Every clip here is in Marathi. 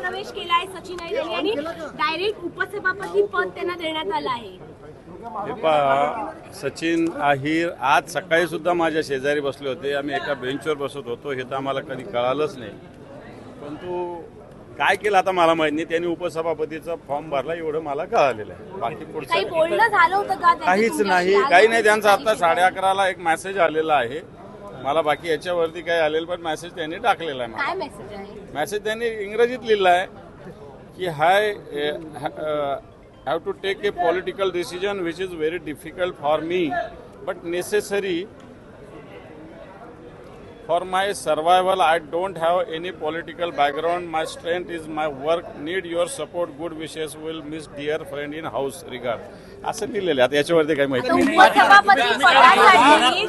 प्रवेश केलाय सचिन अहिर यांनी आणि डायरेक्ट उपसभापती पद त्यांना देण्यात आलं आहे। हे पहा, सचिन अहिर आज सकाळी सुद्धा माझ्या शेजारी बसले होते। आम्ही एका बेंचवर बसत होतो, हे तर आम्हाला कधी कळालंच नाही। परंतु काय केलं आता मला माहित नाही, त्यांनी उपसभापतीचा फॉर्म भरला एवढं मला कळालेलं आहे। बाकी पुढचं काही बोलणं झालं होतं का? काहीच नाही, काही नाही। त्यांचा आता 11:30ला एक मेसेज आलेला आहे मला, बाकी याच्यावरती काही आलेलं, पण मेसेज त्यांनी टाकलेला आहे। काय मेसेज आहे? मेसेज त्यांनी इंग्रजीत लिहिला आहे की हाय have to take a political decision which is very difficult for me but necessary for my survival. I don't have any political background. My strength is my work. Need your support. Good wishes. Will miss dear friend in house. Regard. असं लिहिलेलं आहे। आता याच्यावरती काही माहिती नाही। उपसभापती पदासाठी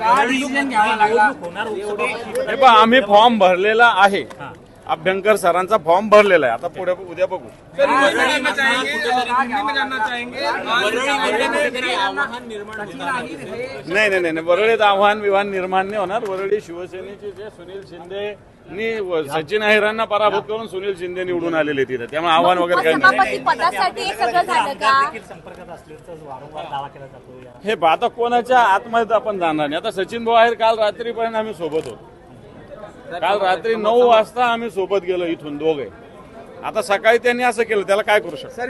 हे पहा, आम्ही फॉर्म भरलेला आहे, अभ्यंकर सरांचा फॉर्म भरलेला आहे। आता पुढे उद्या बघू। नाही, वरळीत आव्हान विवान निर्माण नाही होणार। वरळी शिवसेनेचे जे सुनील शिंदेनी सचिन अहिरांना पराभूत करून सुनील शिंदे निवडून आलेले तिथे, त्यामुळे आव्हान वगैरे काही नाही। उपसभापती पदासाठी हे सगळं झालं का? हे आता कोणाच्या आतमध्ये आपण जाणार नाही। आता सचिन भाऊ अहिर काल रात्रीपर्यंत आम्ही सोबत होतो, काल रात्री 9 वाजता आम्ही सोबत गेलो इथून दोघे। आता सकाळी त्यांनी असं केलं, त्याला काय करू शकतो?